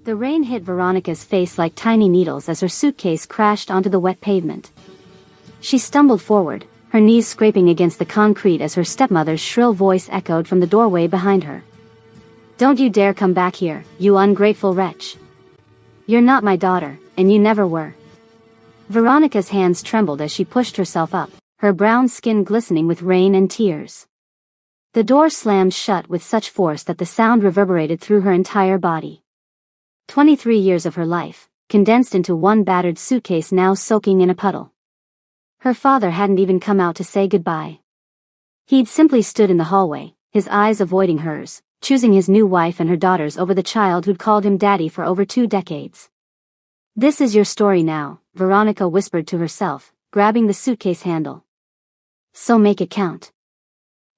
The rain hit Veronica's face like tiny needles as her suitcase crashed onto the wet pavement. She stumbled forward, her knees scraping against the concrete as her stepmother's shrill voice echoed from the doorway behind her. "Don't you dare come back here, you ungrateful wretch. You're not my daughter, and you never were." Veronica's hands trembled as she pushed herself up, her brown skin glistening with rain and tears. The door slammed shut with such force that the sound reverberated through her entire body. 23 years of her life, condensed into one battered suitcase now soaking in a puddle. Her father hadn't even come out to say goodbye. He'd simply stood in the hallway, his eyes avoiding hers, choosing his new wife and her daughters over the child who'd called him daddy for over 2 decades. "This is your story now," Veronica whispered to herself, grabbing the suitcase handle. "So make it count."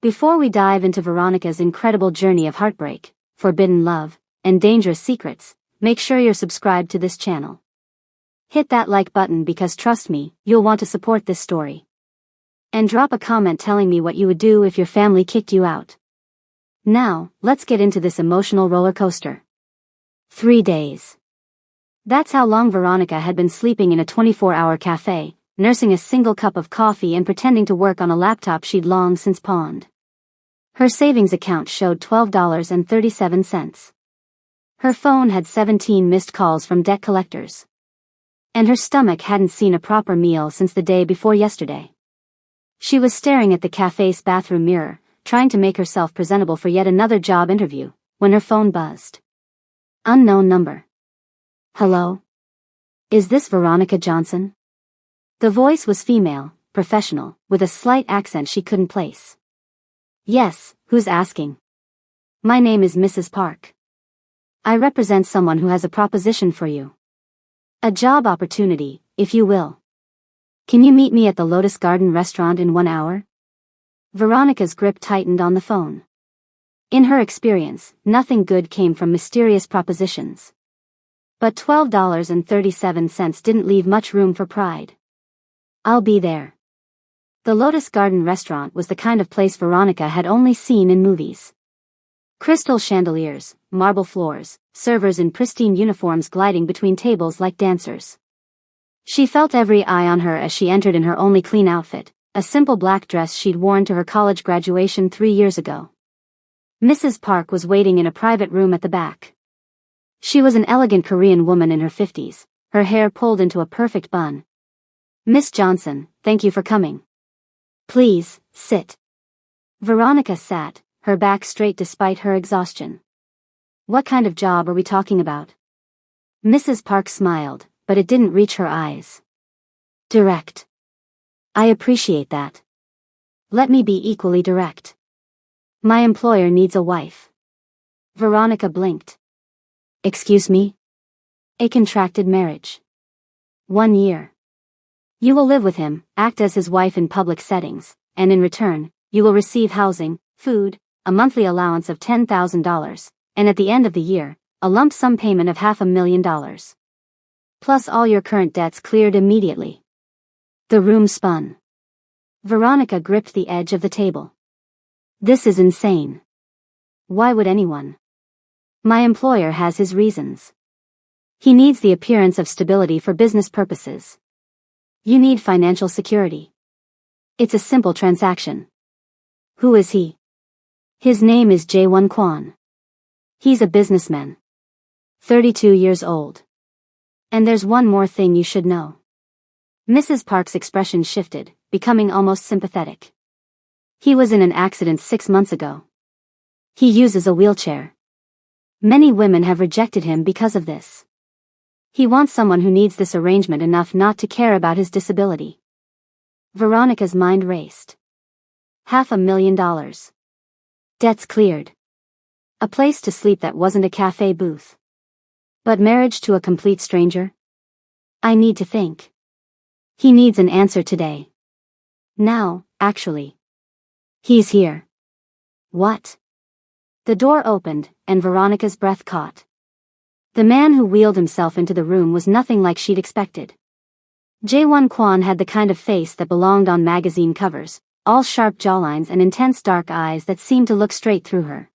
Before we dive into Veronica's incredible journey of heartbreak, forbidden love, and dangerous secrets, make sure you're subscribed to this channel. Hit that like button because trust me, you'll want to support this story. And drop a comment telling me what you would do if your family kicked you out. Now, let's get into this emotional roller coaster. 3 days. That's how long Veronica had been sleeping in a 24-hour cafe, nursing a single cup of coffee and pretending to work on a laptop she'd long since pawned. Her savings account showed $12.37. Her phone had 17 missed calls from debt collectors. And her stomach hadn't seen a proper meal since the day before yesterday. She was staring at the cafe's bathroom mirror, trying to make herself presentable for yet another job interview, when her phone buzzed. Unknown number. "Hello? Is this Veronica Johnson?" The voice was female, professional, with a slight accent she couldn't place. "Yes, who's asking?" "My name is Mrs. Park. I represent someone who has a proposition for you. A job opportunity, if you will. Can you meet me at the Lotus Garden restaurant in 1 hour?" Veronica's grip tightened on the phone. In her experience, nothing good came from mysterious propositions. But $12.37 didn't leave much room for pride. "I'll be there." The Lotus Garden restaurant was the kind of place Veronica had only seen in movies. Crystal chandeliers, marble floors, servers in pristine uniforms gliding between tables like dancers. She felt every eye on her as she entered in her only clean outfit, a simple black dress she'd worn to her college graduation 3 years ago. Mrs. Park was waiting in a private room at the back. She was an elegant Korean woman in her 50s, her hair pulled into a perfect bun. "Miss Johnson, thank you for coming. Please, sit." Veronica sat, her back straight despite her exhaustion. "What kind of job are we talking about?" Mrs. Park smiled, but it didn't reach her eyes. "Direct." "I appreciate that. Let me be equally direct. My employer needs a wife." Veronica blinked. "Excuse me?" "A contracted marriage. 1 year. You will live with him, act as his wife in public settings, and in return, you will receive housing, food, a monthly allowance of $10,000, and at the end of the year, a lump sum payment of $500,000. Plus all your current debts cleared immediately." The room spun. Veronica gripped the edge of the table. "This is insane. Why would anyone?" "My employer has his reasons. He needs the appearance of stability for business purposes. You need financial security. It's a simple transaction." "Who is he?" "His name is Jae-won Kwon. He's a businessman. 32 years old. And there's one more thing you should know." Mrs. Park's expression shifted, becoming almost sympathetic. "He was in an accident 6 months ago. He uses a wheelchair. Many women have rejected him because of this. He wants someone who needs this arrangement enough not to care about his disability." Veronica's mind raced. $500,000. Debts cleared. A place to sleep that wasn't a cafe booth. But marriage to a complete stranger? "I need to think. He needs an answer today. Now, actually. He's here." "What?" The door opened, and Veronica's breath caught. The man who wheeled himself into the room was nothing like she'd expected. Jae-won Kwon had the kind of face that belonged on magazine covers, all sharp jawlines and intense dark eyes that seemed to look straight through her.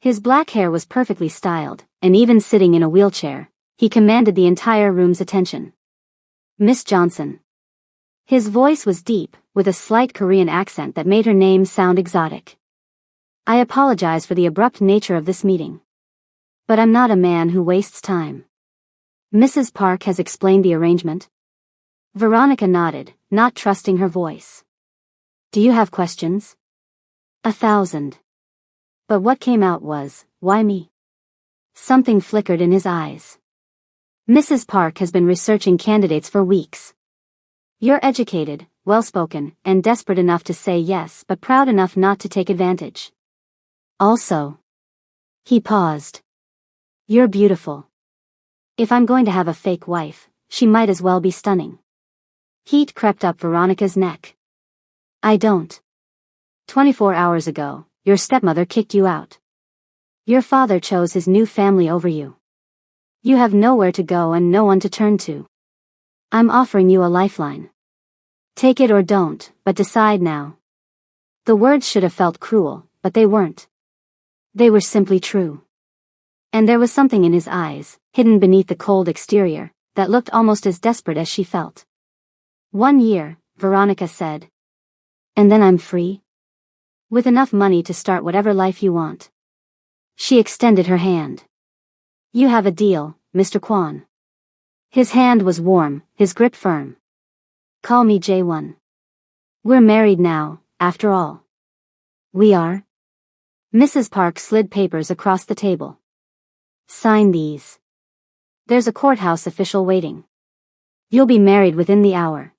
His black hair was perfectly styled, and even sitting in a wheelchair, he commanded the entire room's attention. Miss Johnson. His voice was deep, with a slight Korean accent that made her name sound exotic. I apologize for the abrupt nature of this meeting. But I'm not a man who wastes time. Mrs. Park has explained the arrangement? Veronica nodded, not trusting her voice. Do you have questions? 1,000. But what came out was, why me? Something flickered in his eyes. Mrs. Park has been researching candidates for weeks. You're educated, well-spoken, and desperate enough to say yes but proud enough not to take advantage. Also. He paused. You're beautiful. If I'm going to have a fake wife, she might as well be stunning. Heat crept up Veronica's neck. I don't. 24 hours ago, your stepmother kicked you out. Your father chose his new family over you. You have nowhere to go and no one to turn to. I'm offering you a lifeline. Take it or don't, but decide now. The words should have felt cruel, but they weren't. They were simply true. And there was something in his eyes, hidden beneath the cold exterior, that looked almost as desperate as she felt. 1 year, Veronica said. And then I'm free? With enough money to start whatever life you want. She extended her hand. You have a deal, Mr. Kwan. His hand was warm, his grip firm. Call me J1. We're married now, after all. We are? Mrs. Park slid papers across the table. Sign these. There's a courthouse official waiting. You'll be married within the hour.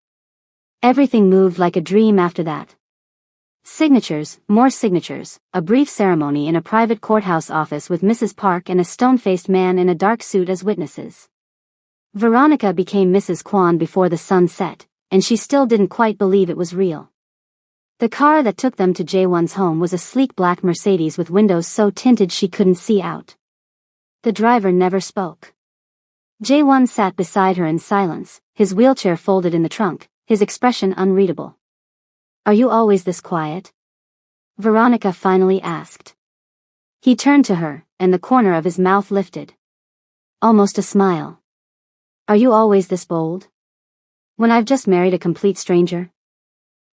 Everything moved like a dream after that. Signatures, more signatures, a brief ceremony in a private courthouse office with Mrs. Park and a stone-faced man in a dark suit as witnesses. Veronica became Mrs. Kwan before the sun set, and she still didn't quite believe it was real. The car that took them to J1's home was a sleek black Mercedes with windows so tinted she couldn't see out. The driver never spoke. J1 sat beside her in silence, his wheelchair folded in the trunk, his expression unreadable. Are you always this quiet? Veronica finally asked. He turned to her, and the corner of his mouth lifted. Almost a smile. Are you always this bold? When I've just married a complete stranger?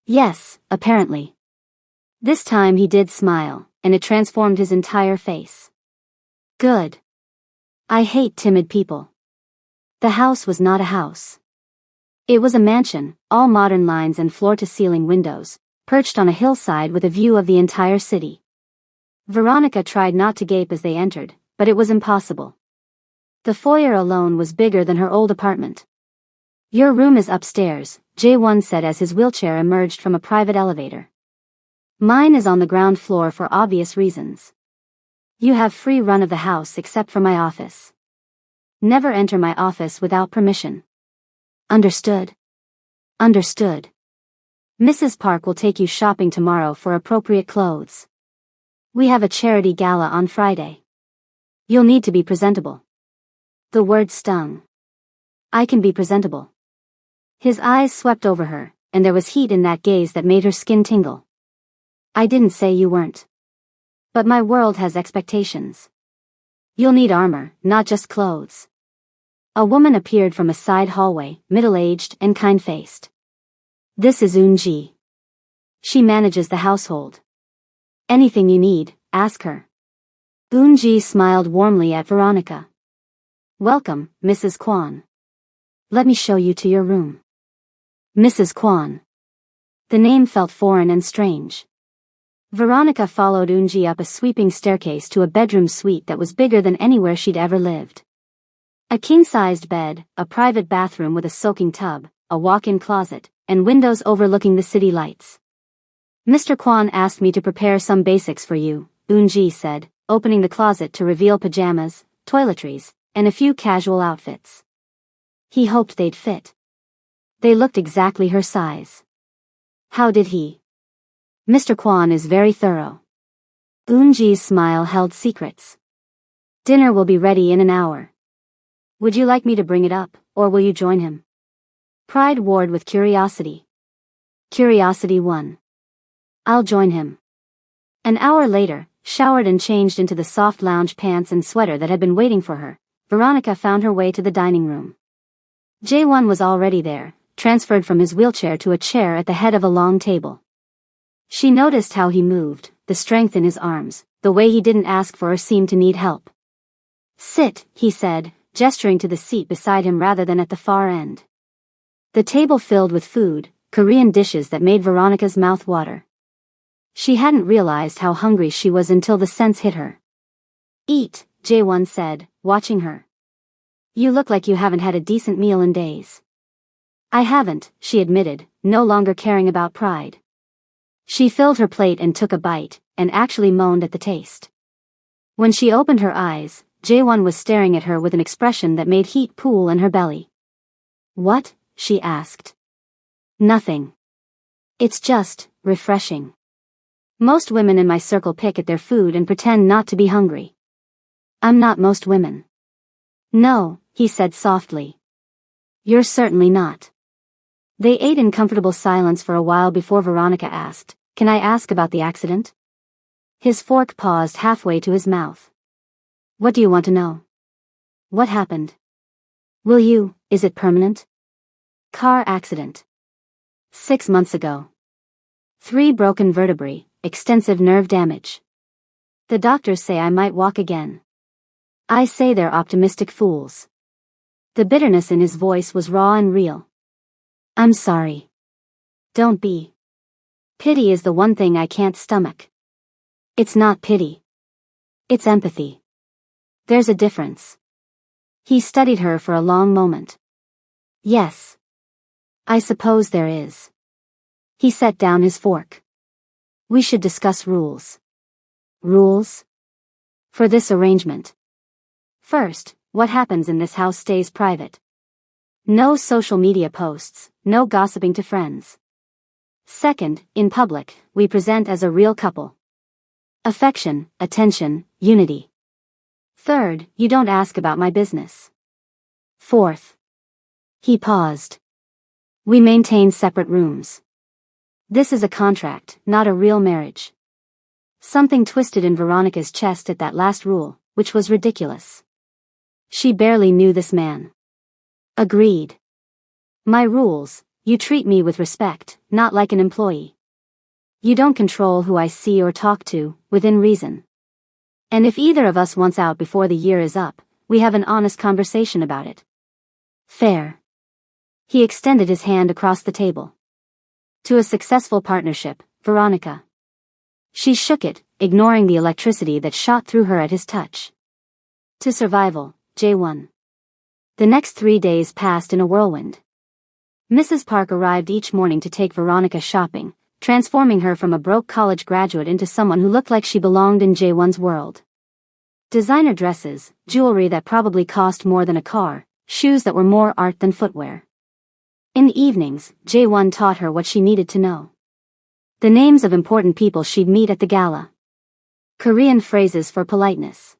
Yes, apparently. This time he did smile, and it transformed his entire face. Good. I hate timid people. The house was not a house. It was a mansion, all modern lines and floor-to-ceiling windows, perched on a hillside with a view of the entire city. Veronica tried not to gape as they entered, but it was impossible. The foyer alone was bigger than her old apartment. Your room is upstairs, J1 said as his wheelchair emerged from a private elevator. Mine is on the ground floor for obvious reasons. You have free run of the house except for my office. Never enter my office without permission. Understood? Understood. Mrs. Park will take you shopping tomorrow for appropriate clothes. We have a charity gala on Friday. You'll need to be presentable. The word stung. I can be presentable. His eyes swept over her, and there was heat in that gaze that made her skin tingle. I didn't say you weren't. But my world has expectations. You'll need armor, not just clothes. A woman appeared from a side hallway, middle-aged and kind-faced. This is Eun-ji. She manages the household. Anything you need, ask her. Eun-ji smiled warmly at Veronica. Welcome, Mrs. Kwan. Let me show you to your room. Mrs. Kwan. The name felt foreign and strange. Veronica followed Eun-ji up a sweeping staircase to a bedroom suite that was bigger than anywhere she'd ever lived. A king-sized bed, a private bathroom with a soaking tub, a walk-in closet, and windows overlooking the city lights. Mr. Kwan asked me to prepare some basics for you, Eun-ji said, opening the closet to reveal pajamas, toiletries, and a few casual outfits. He hoped they'd fit. They looked exactly her size. How did he? Mr. Kwan is very thorough. Eun-ji's smile held secrets. Dinner will be ready in an hour. Would you like me to bring it up, or will you join him? Pride warred with curiosity. Curiosity won. I'll join him. An hour later, Showered and changed into the soft lounge pants and sweater that had been waiting for her, Veronica found her way to the dining room. Jae-won was already there, transferred from his wheelchair to a chair at the head of a long table. She noticed how he moved, the strength in his arms, the way he didn't ask for or seem to need help. "Sit," he said, gesturing to the seat beside him rather than at the far end. The table filled with food, Korean dishes that made Veronica's mouth water. She hadn't realized how hungry she was until the sense hit her. "Eat," Jae-won said, watching her. "You look like you haven't had a decent meal in days." "I haven't," she admitted, no longer caring about pride. She filled her plate and took a bite, and actually moaned at the taste. When she opened her eyes, Jae-won was staring at her with an expression that made heat pool in her belly. "What?" she asked. "Nothing. It's just refreshing. Most women in my circle pick at their food and pretend not to be hungry. I'm not most women." "No," he said softly. "You're certainly not." They ate in comfortable silence for a while before Veronica asked, "Can I ask about the accident?" His fork paused halfway to his mouth. "What do you want to know?" "What happened?" Is it permanent?" "Car accident. 6 months ago. 3 broken vertebrae, extensive nerve damage. The doctors say I might walk again. I say they're optimistic fools." The bitterness in his voice was raw and real. "I'm sorry." "Don't be. Pity is the one thing I can't stomach." "It's not pity. It's empathy. There's a difference." He studied her for a long moment. "Yes. I suppose there is." He set down his fork. "We should discuss rules." "Rules?" "For this arrangement. First, what happens in this house stays private. No social media posts, no gossiping to friends. Second, in public, we present as a real couple. Affection, attention, unity. Third, you don't ask about my business. Fourth." He paused. "We maintain separate rooms. This is a contract, not a real marriage." Something twisted in Veronica's chest at that last rule, which was ridiculous. She barely knew this man. "Agreed. My rules, you treat me with respect, not like an employee. You don't control who I see or talk to, within reason. And if either of us wants out before the year is up, we have an honest conversation about it. Fair." He extended his hand across the table. "To a successful partnership, Veronica." She shook it, ignoring the electricity that shot through her at his touch. "To survival, Jae-won." The next 3 days passed in a whirlwind. Mrs. Park arrived each morning to take Veronica shopping, transforming her from a broke college graduate into someone who looked like she belonged in Jae-won's world. Designer dresses, jewelry that probably cost more than a car, shoes that were more art than footwear. In the evenings, Jae-won taught her what she needed to know. The names of important people she'd meet at the gala. Korean phrases for politeness.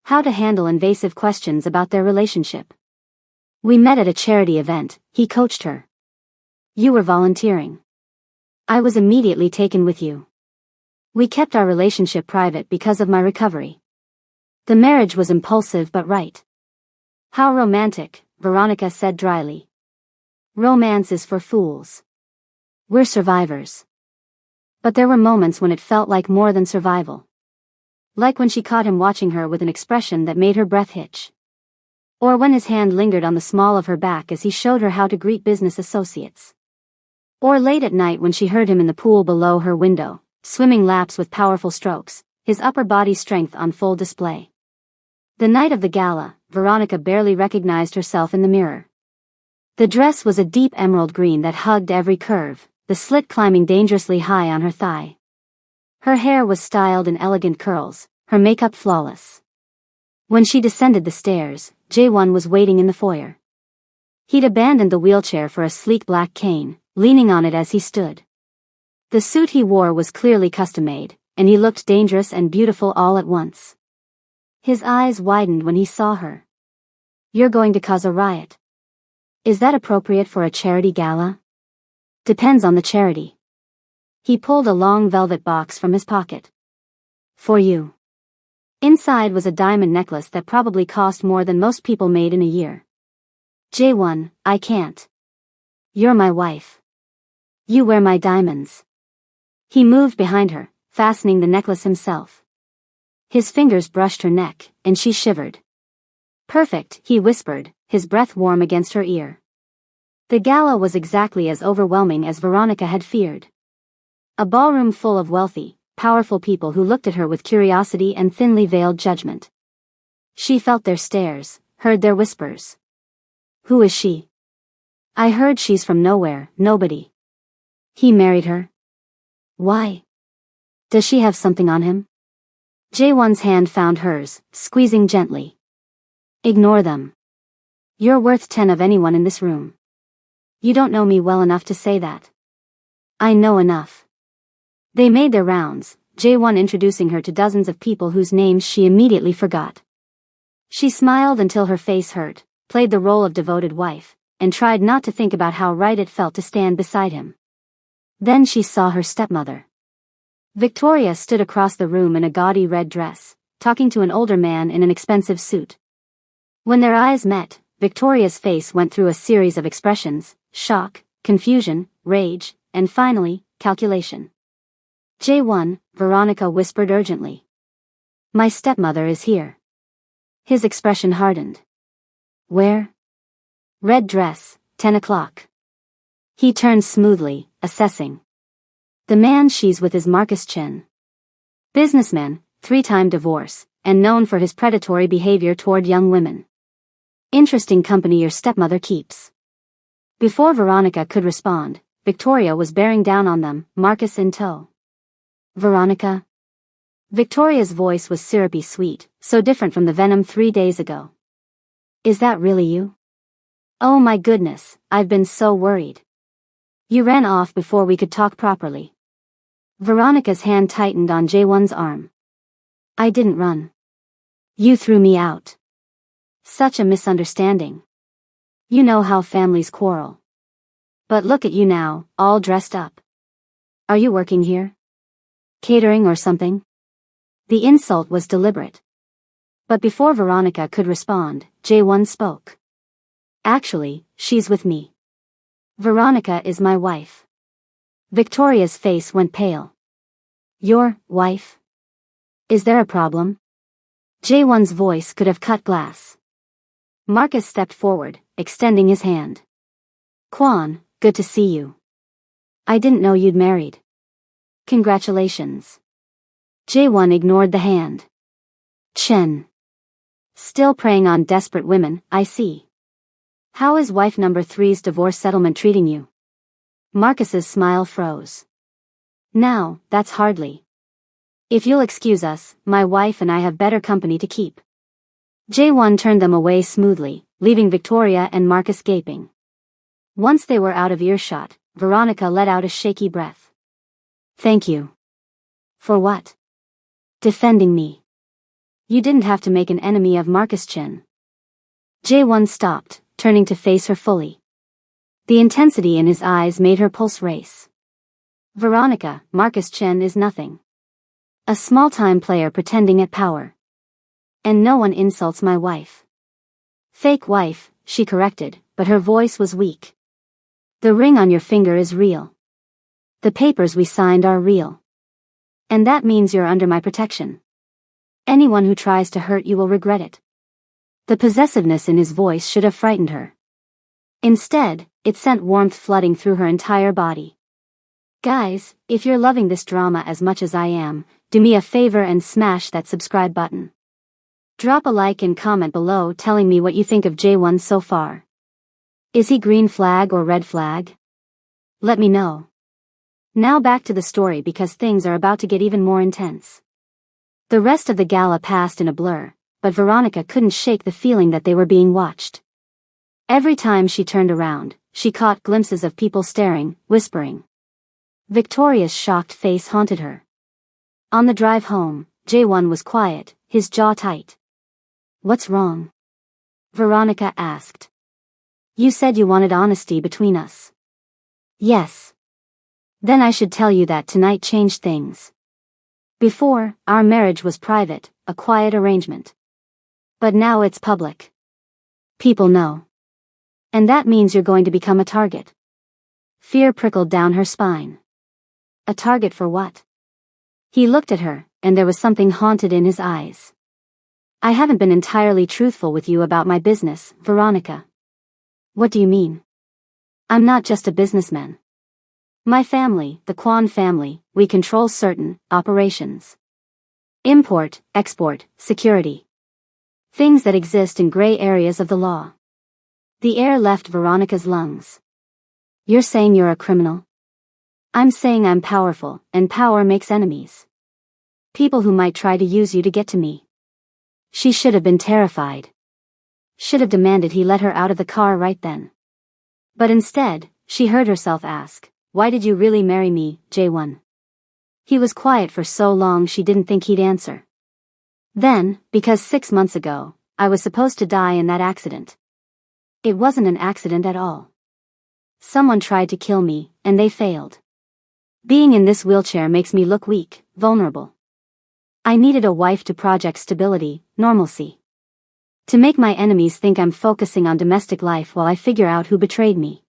How to handle invasive questions about their relationship. "We met at a charity event," he coached her. "You were volunteering. I was immediately taken with you. We kept our relationship private because of my recovery. The marriage was impulsive but right." "How romantic," Veronica said dryly. "Romance is for fools. We're survivors." But there were moments when it felt like more than survival. Like when she caught him watching her with an expression that made her breath hitch. Or when his hand lingered on the small of her back as he showed her how to greet business associates. Or late at night when she heard him in the pool below her window, swimming laps with powerful strokes, his upper body strength on full display. The night of the gala, Veronica barely recognized herself in the mirror. The dress was a deep emerald green that hugged every curve, the slit climbing dangerously high on her thigh. Her hair was styled in elegant curls, her makeup flawless. When she descended the stairs, Jae-won was waiting in the foyer. He'd abandoned the wheelchair for a sleek black cane, leaning on it as he stood. The suit he wore was clearly custom-made, and he looked dangerous and beautiful all at once. His eyes widened when he saw her. "You're going to cause a riot. Is that appropriate for a charity gala?" "Depends on the charity." He pulled a long velvet box from his pocket. For you. Inside was a diamond necklace that probably cost more than most people made in a year. J1, I can't. You're my wife. You wear my diamonds. He moved behind her, fastening the necklace himself. His fingers brushed her neck, and she shivered. Perfect, he whispered, his breath warm against her ear. The gala was exactly as overwhelming as Veronica had feared. A ballroom full of wealthy, powerful people who looked at her with curiosity and thinly veiled judgment. She felt their stares, heard their whispers. Who is she? I heard she's from nowhere, nobody. He married her. Why? Does she have something on him? J1's hand found hers, squeezing gently. Ignore them. You're worth 10 of anyone in this room. You don't know me well enough to say that. I know enough. They made their rounds, J1 introducing her to dozens of people whose names she immediately forgot. She smiled until her face hurt, played the role of devoted wife, and tried not to think about how right it felt to stand beside him. Then she saw her stepmother. Victoria stood across the room in a gaudy red dress, talking to an older man in an expensive suit. When their eyes met, Victoria's face went through a series of expressions: shock, confusion, rage, and finally, calculation. J1, Veronica whispered urgently. My stepmother is here. His expression hardened. Where? Red dress, 10 o'clock. He turned smoothly, assessing. The man she's with is Marcus Chen. Businessman, 3-time divorce, and known for his predatory behavior toward young women. Interesting company your stepmother keeps. Before Veronica could respond, Victoria was bearing down on them, Marcus in tow. Veronica? Victoria's voice was syrupy sweet, so different from the venom 3 days ago. Is that really you? Oh my goodness, I've been so worried. You ran off before we could talk properly. Veronica's hand tightened on J1's arm. I didn't run. You threw me out. Such a misunderstanding. You know how families quarrel. But look at you now, all dressed up. Are you working here? Catering or something? The insult was deliberate. But before Veronica could respond, J1 spoke. Actually, she's with me. Veronica is my wife. Victoria's face went pale. Your wife? Is there a problem? J1's voice could have cut glass. Marcus stepped forward, extending his hand. Quan, good to see you. I didn't know you'd married. Congratulations. J1 ignored the hand. Chen. Still preying on desperate women, I see. How is wife number 3's divorce settlement treating you? Marcus's smile froze. Now, that's hardly. If you'll excuse us, my wife and I have better company to keep. J1 turned them away smoothly, leaving Victoria and Marcus gaping. Once they were out of earshot, Veronica let out a shaky breath. Thank you. For what? Defending me. You didn't have to make an enemy of Marcus Chen. J1 stopped, turning to face her fully. The intensity in his eyes made her pulse race. Veronica, Marcus Chen is nothing. A small-time player pretending at power. And no one insults my wife. Fake wife, she corrected, but her voice was weak. The ring on your finger is real. The papers we signed are real. And that means you're under my protection. Anyone who tries to hurt you will regret it. The possessiveness in his voice should have frightened her. Instead, it sent warmth flooding through her entire body. Guys, if you're loving this drama as much as I am, do me a favor and smash that subscribe button. Drop a like and comment below telling me what you think of J1 so far. Is he green flag or red flag? Let me know. Now back to the story because things are about to get even more intense. The rest of the gala passed in a blur, but Veronica couldn't shake the feeling that they were being watched. Every time she turned around, she caught glimpses of people staring, whispering. Victoria's shocked face haunted her. On the drive home, J1 was quiet, his jaw tight. What's wrong? Veronica asked. You said you wanted honesty between us. Yes. Then I should tell you that tonight changed things. Before, our marriage was private, a quiet arrangement. But now it's public. People know. And that means you're going to become a target. Fear prickled down her spine. A target for what? He looked at her, and there was something haunted in his eyes. I haven't been entirely truthful with you about my business, Veronica. What do you mean? I'm not just a businessman. My family, the Kwan family, we control certain operations. Import, export, security. Things that exist in gray areas of the law. The air left Veronica's lungs. You're saying you're a criminal? I'm saying I'm powerful, and power makes enemies. People who might try to use you to get to me. She should have been terrified. Should have demanded he let her out of the car right then. But instead, she heard herself ask, why did you really marry me, J1? He was quiet for so long she didn't think he'd answer. Then, because 6 months ago, I was supposed to die in that accident. It wasn't an accident at all. Someone tried to kill me, and they failed. Being in this wheelchair makes me look weak, vulnerable. I needed a wife to project stability, normalcy. To make my enemies think I'm focusing on domestic life while I figure out who betrayed me.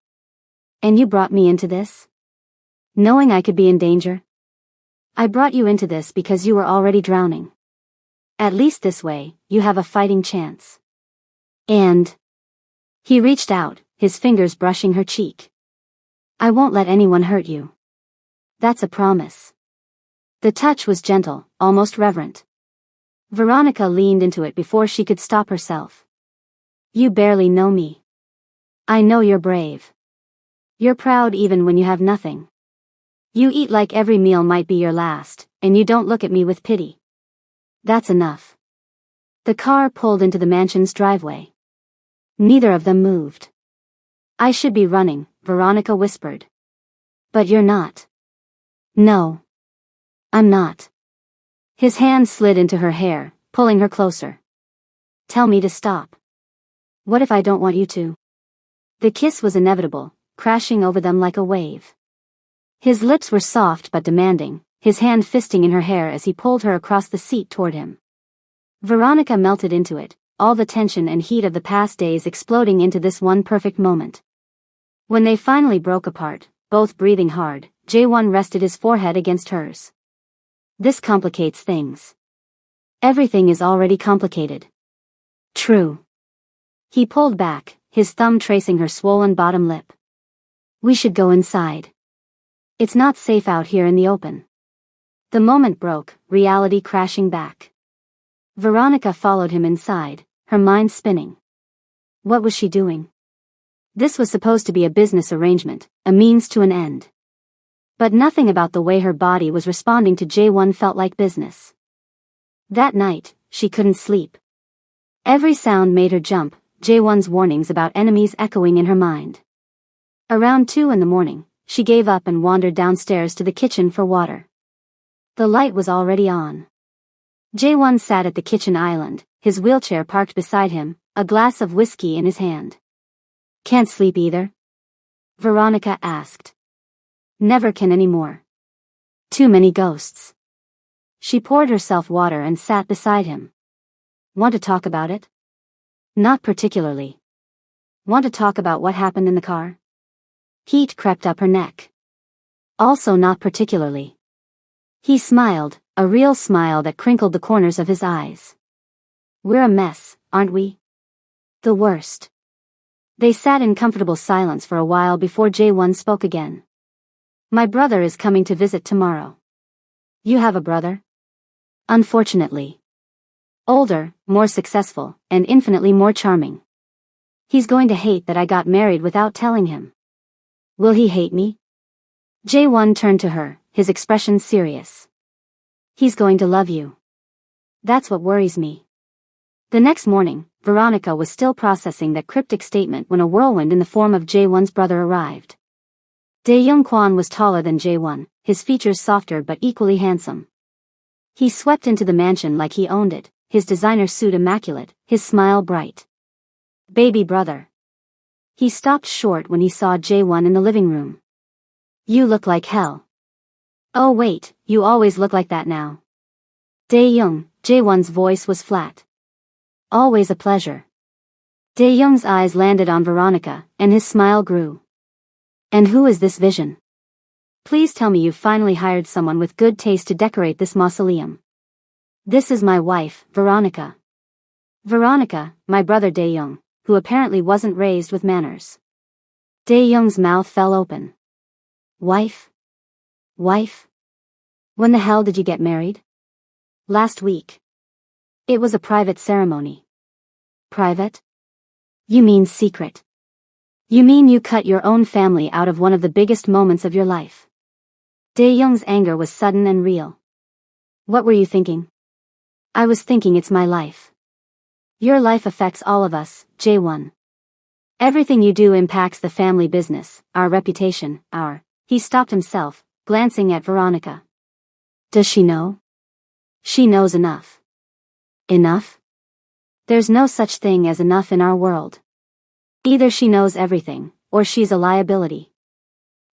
And you brought me into this? Knowing I could be in danger? I brought you into this because you were already drowning. At least this way, you have a fighting chance. And... He reached out, his fingers brushing her cheek. I won't let anyone hurt you. That's a promise. The touch was gentle, almost reverent. Veronica leaned into it before she could stop herself. You barely know me. I know you're brave. You're proud even when you have nothing. You eat like every meal might be your last, and you don't look at me with pity. That's enough. The car pulled into the mansion's driveway. Neither of them moved. I should be running, Veronica whispered. But you're not. No. I'm not. His hand slid into her hair, pulling her closer. Tell me to stop. What if I don't want you to? The kiss was inevitable, crashing over them like a wave. His lips were soft but demanding, his hand fisting in her hair as he pulled her across the seat toward him. Veronica melted into it, all the tension and heat of the past days exploding into this one perfect moment. When they finally broke apart, both breathing hard, J1 rested his forehead against hers. This complicates things. Everything is already complicated. True. He pulled back, his thumb tracing her swollen bottom lip. We should go inside. It's not safe out here in the open. The moment broke, reality crashing back. Veronica followed him inside, her mind spinning. What was she doing? This was supposed to be a business arrangement, a means to an end. But nothing about the way her body was responding to J1 felt like business. That night, she couldn't sleep. Every sound made her jump, J1's warnings about enemies echoing in her mind. Around 2 in the morning, she gave up and wandered downstairs to the kitchen for water. The light was already on. J1 sat at the kitchen island, his wheelchair parked beside him, a glass of whiskey in his hand. Can't sleep either? Veronica asked. Never can anymore. Too many ghosts. She poured herself water and sat beside him. Want to talk about it? Not particularly. Want to talk about what happened in the car? Heat crept up her neck. Also not particularly. He smiled, a real smile that crinkled the corners of his eyes. We're a mess, aren't we? The worst. They sat in comfortable silence for a while before J1 spoke again. My brother is coming to visit tomorrow. You have a brother? Unfortunately. Older, more successful, and infinitely more charming. He's going to hate that I got married without telling him. Will he hate me? J1 turned to her, his expression serious. He's going to love you. That's what worries me. The next morning, Veronica was still processing that cryptic statement when a whirlwind in the form of J1's brother arrived. Dae-Young Kwon was taller than J1, his features softer but equally handsome. He swept into the mansion like he owned it, his designer suit immaculate, his smile bright. Baby brother. He stopped short when he saw J1 in the living room. You look like hell. Oh wait, you always look like that now. Dae-young, Jae-won's voice was flat. Always a pleasure. Dae-young's eyes landed on Veronica, and his smile grew. And who is this vision? Please tell me you've finally hired someone with good taste to decorate this mausoleum. This is my wife, Veronica. Veronica, my brother Dae-young, who apparently wasn't raised with manners. Dae-young's mouth fell open. Wife? Wife? When the hell did you get married? Last week. It was a private ceremony. Private? You mean secret. You mean you cut your own family out of one of the biggest moments of your life? Dae-young's anger was sudden and real. What were you thinking? I was thinking it's my life. Your life affects all of us, Jae-won. Everything you do impacts the family business, our reputation, He stopped himself, glancing at Veronica. Does she know? She knows enough. Enough? There's no such thing as enough in our world. Either she knows everything, or she's a liability.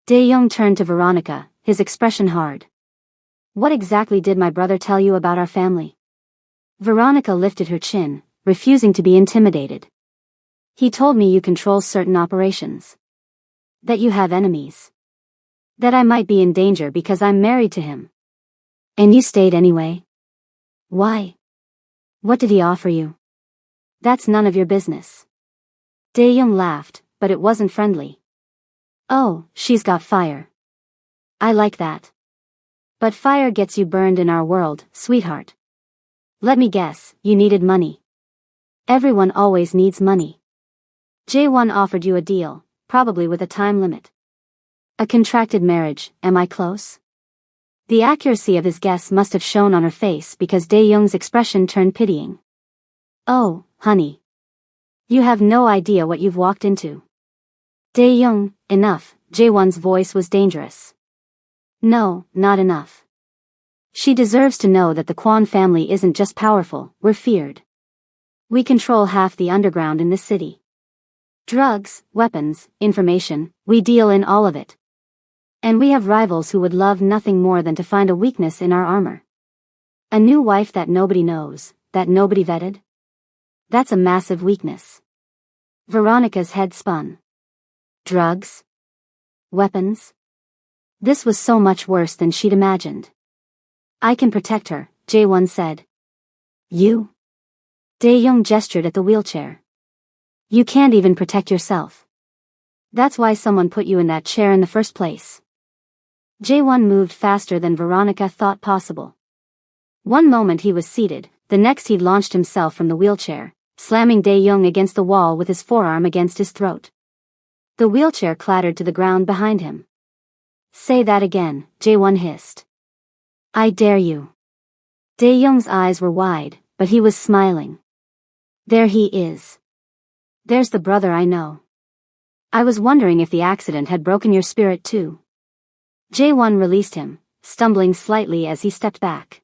Dae-young turned to Veronica, his expression hard. What exactly did my brother tell you about our family? Veronica lifted her chin, refusing to be intimidated. He told me you control certain operations. That you have enemies. That I might be in danger because I'm married to him. And you stayed anyway? Why? What did he offer you? That's none of your business. Dae-young laughed, but it wasn't friendly. Oh, she's got fire. I like that. But fire gets you burned in our world, sweetheart. Let me guess, you needed money. Everyone always needs money. Jae-won offered you a deal, probably with a time limit. A contracted marriage, am I close? The accuracy of his guess must have shown on her face because Dae-young's expression turned pitying. Oh, honey. You have no idea what you've walked into. Dae-young, enough, Jae-won's voice was dangerous. No, not enough. She deserves to know that the Kwon family isn't just powerful, we're feared. We control half the underground in this city. Drugs, weapons, information, we deal in all of it. And we have rivals who would love nothing more than to find a weakness in our armor. A new wife that nobody knows, that nobody vetted? That's a massive weakness. Veronica's head spun. Drugs? Weapons? This was so much worse than she'd imagined. I can protect her, Jae-won said. You? Dae-young gestured at the wheelchair. You can't even protect yourself. That's why someone put you in that chair in the first place. Jae-won moved faster than Veronica thought possible. One moment he was seated, the next he'd launched himself from the wheelchair, slamming Dae-young against the wall with his forearm against his throat. The wheelchair clattered to the ground behind him. Say that again, Jae-won hissed. I dare you. Dae-young's eyes were wide, but he was smiling. There he is. There's the brother I know. I was wondering if the accident had broken your spirit too. Jae-won released him, stumbling slightly as he stepped back.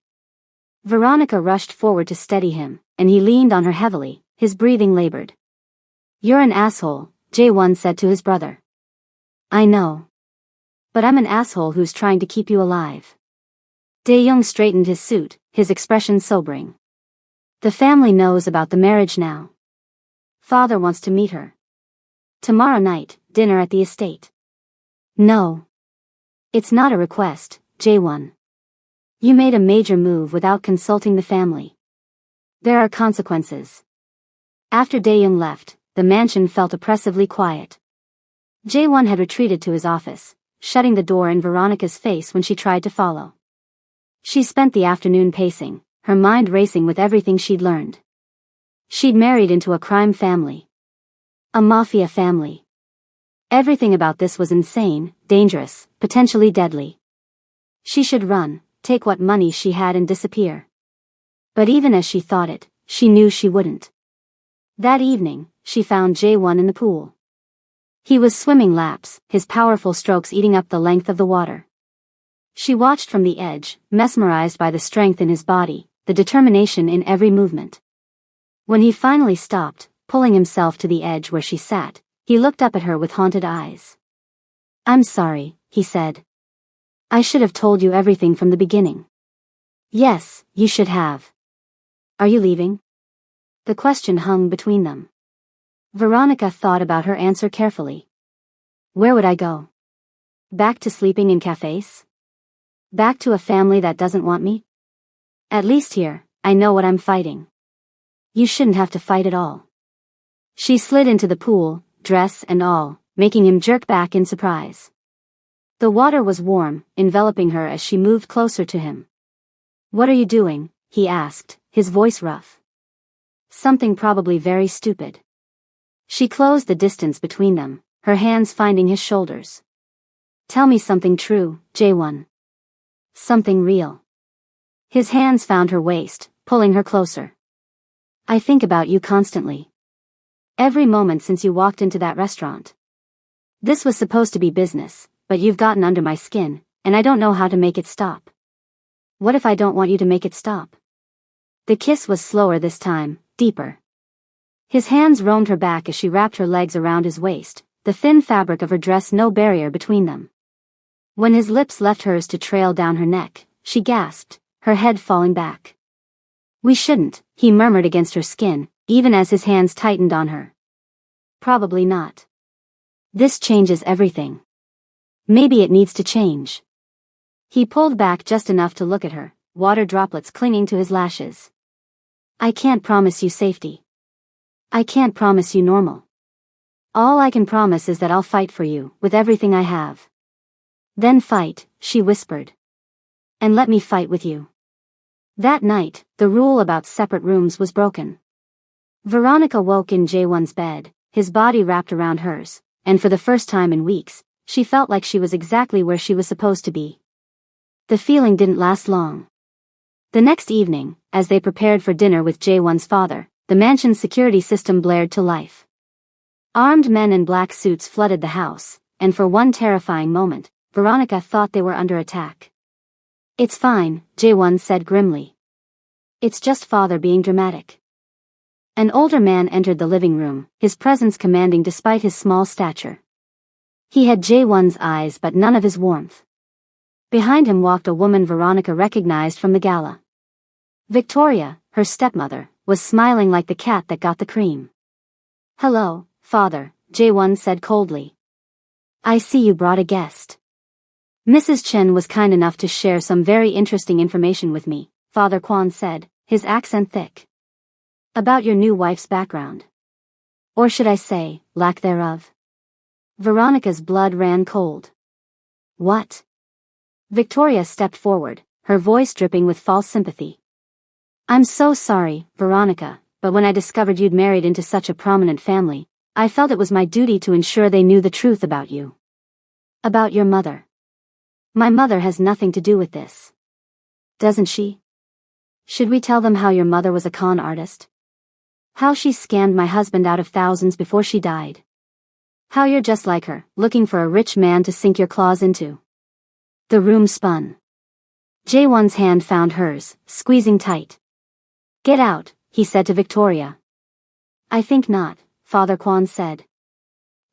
Veronica rushed forward to steady him, and he leaned on her heavily, his breathing labored. You're an asshole, Jae-won said to his brother. I know. But I'm an asshole who's trying to keep you alive. Dae-young straightened his suit, his expression sobering. The family knows about the marriage now. Father wants to meet her. Tomorrow night, dinner at the estate. No. It's not a request, Jae-won. You made a major move without consulting the family. There are consequences. After Dae-young left, the mansion felt oppressively quiet. Jae-won had retreated to his office, shutting the door in Veronica's face when she tried to follow. She spent the afternoon pacing, her mind racing with everything she'd learned. She'd married into a crime family. A mafia family. Everything about this was insane, dangerous, potentially deadly. She should run, take what money she had and disappear. But even as she thought it, she knew she wouldn't. That evening, she found Jae-won in the pool. He was swimming laps, his powerful strokes eating up the length of the water. She watched from the edge, mesmerized by the strength in his body, the determination in every movement. When he finally stopped, pulling himself to the edge where she sat, he looked up at her with haunted eyes. I'm sorry, he said. I should have told you everything from the beginning. Yes, you should have. Are you leaving? The question hung between them. Veronica thought about her answer carefully. Where would I go? Back to sleeping in cafes? Back to a family that doesn't want me? At least here, I know what I'm fighting. You shouldn't have to fight at all. She slid into the pool, dress and all, making him jerk back in surprise. The water was warm, enveloping her as she moved closer to him. What are you doing? He asked, his voice rough. Something probably very stupid. She closed the distance between them, her hands finding his shoulders. Tell me something true, J1. Something real. His hands found her waist, pulling her closer. I think about you constantly. Every moment since you walked into that restaurant. This was supposed to be business, but you've gotten under my skin, and I don't know how to make it stop. What if I don't want you to make it stop? The kiss was slower this time, deeper. His hands roamed her back as she wrapped her legs around his waist, the thin fabric of her dress no barrier between them. When his lips left hers to trail down her neck, she gasped, her head falling back. We shouldn't, he murmured against her skin, even as his hands tightened on her. Probably not. This changes everything. Maybe it needs to change. He pulled back just enough to look at her, water droplets clinging to his lashes. I can't promise you safety. I can't promise you normal. All I can promise is that I'll fight for you, with everything I have. Then fight, she whispered. And let me fight with you. That night, the rule about separate rooms was broken. Veronica woke in J1's bed, his body wrapped around hers, and for the first time in weeks, she felt like she was exactly where she was supposed to be. The feeling didn't last long. The next evening, as they prepared for dinner with J1's father, the mansion's security system blared to life. Armed men in black suits flooded the house, and for one terrifying moment, Veronica thought they were under attack. It's fine, J1 said grimly. It's just father being dramatic. An older man entered the living room, his presence commanding despite his small stature. He had J1's eyes but none of his warmth. Behind him walked a woman Veronica recognized from the gala. Victoria, her stepmother, was smiling like the cat that got the cream. Hello, father, J1 said coldly. I see you brought a guest. Mrs. Chen was kind enough to share some very interesting information with me, Father Quan said, his accent thick. About your new wife's background. Or should I say, lack thereof. Veronica's blood ran cold. What? Victoria stepped forward, her voice dripping with false sympathy. I'm so sorry, Veronica, but when I discovered you'd married into such a prominent family, I felt it was my duty to ensure they knew the truth about you. About your mother. My mother has nothing to do with this. Doesn't she? Should we tell them how your mother was a con artist? How she scammed my husband out of thousands before she died? How you're just like her, looking for a rich man to sink your claws into? The room spun. J1's hand found hers, squeezing tight. Get out, he said to Victoria. I think not, Father Quan said.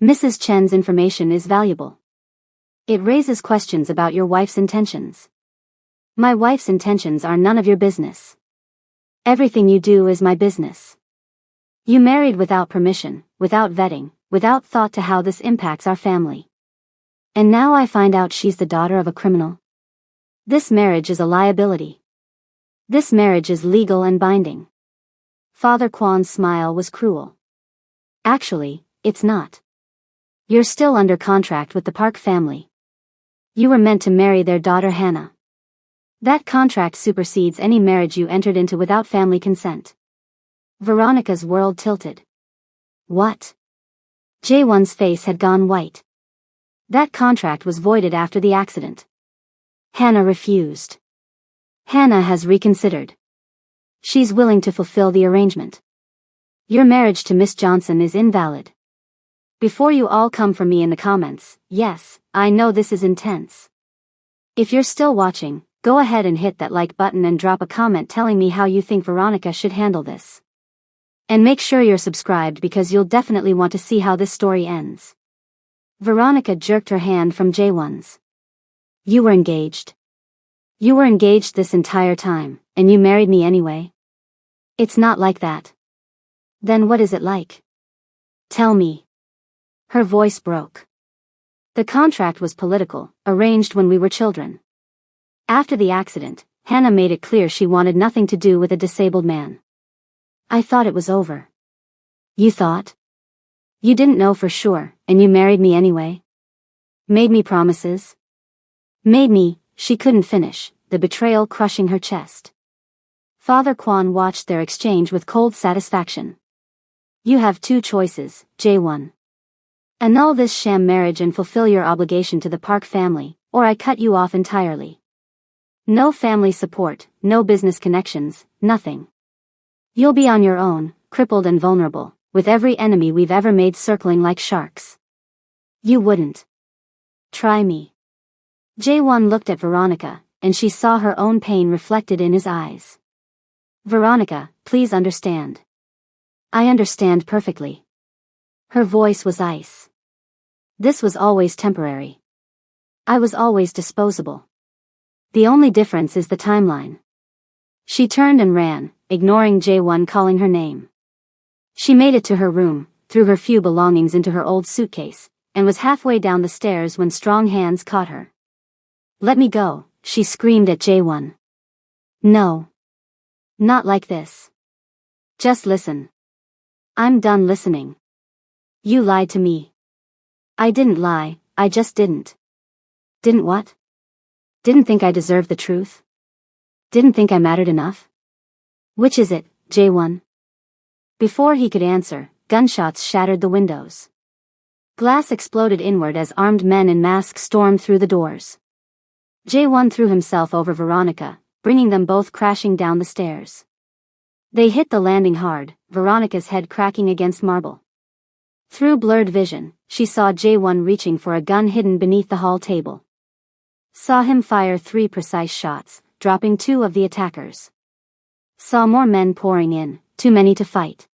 Mrs. Chen's information is valuable. It raises questions about your wife's intentions. My wife's intentions are none of your business. Everything you do is my business. You married without permission, without vetting, without thought to how this impacts our family. And now I find out she's the daughter of a criminal. This marriage is a liability. This marriage is legal and binding. Father Quan's smile was cruel. Actually, it's not. You're still under contract with the Park family. You were meant to marry their daughter Hannah. That contract supersedes any marriage you entered into without family consent. Veronica's world tilted. What? J1's face had gone white. That contract was voided after the accident. Hannah refused. Hannah has reconsidered. She's willing to fulfill the arrangement. Your marriage to Miss Johnson is invalid. Before you all come for me in the comments, yes, I know this is intense. If you're still watching, go ahead and hit that like button and drop a comment telling me how you think Veronica should handle this. And make sure you're subscribed because you'll definitely want to see how this story ends. Veronica jerked her hand from J1's. You were engaged. You were engaged this entire time, and you married me anyway? It's not like that. Then what is it like? Tell me. Her voice broke. The contract was political, arranged when we were children. After the accident, Hannah made it clear she wanted nothing to do with a disabled man. I thought it was over. You thought? You didn't know for sure, and you married me anyway? Made me promises? Made me, she couldn't finish, the betrayal crushing her chest. Father Kwan watched their exchange with cold satisfaction. You have two choices, J1. Annul this sham marriage and fulfill your obligation to the Park family, or I cut you off entirely. No family support, no business connections, nothing. You'll be on your own, crippled and vulnerable, with every enemy we've ever made circling like sharks. You wouldn't. Try me. J1 looked at Veronica, and she saw her own pain reflected in his eyes. Veronica, please understand. I understand perfectly. Her voice was ice. This was always temporary. I was always disposable. The only difference is the timeline. She turned and ran, ignoring J1 calling her name. She made it to her room, threw her few belongings into her old suitcase, and was halfway down the stairs when strong hands caught her. Let me go, she screamed at J1. No. Not like this. Just listen. I'm done listening. You lied to me. I didn't lie, I just didn't. Didn't what? Didn't think I deserved the truth? Didn't think I mattered enough? Which is it, J1? Before he could answer, gunshots shattered the windows. Glass exploded inward as armed men in masks stormed through the doors. J1 threw himself over Veronica, bringing them both crashing down the stairs. They hit the landing hard, Veronica's head cracking against marble. Through blurred vision, she saw J1 reaching for a gun hidden beneath the hall table. Saw him fire 3 precise shots, dropping 2 of the attackers. Saw more men pouring in, too many to fight.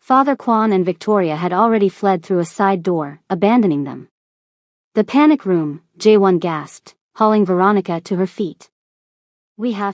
Father Kwan and Victoria had already fled through a side door, abandoning them. The panic room, J1 gasped, hauling Veronica to her feet. We have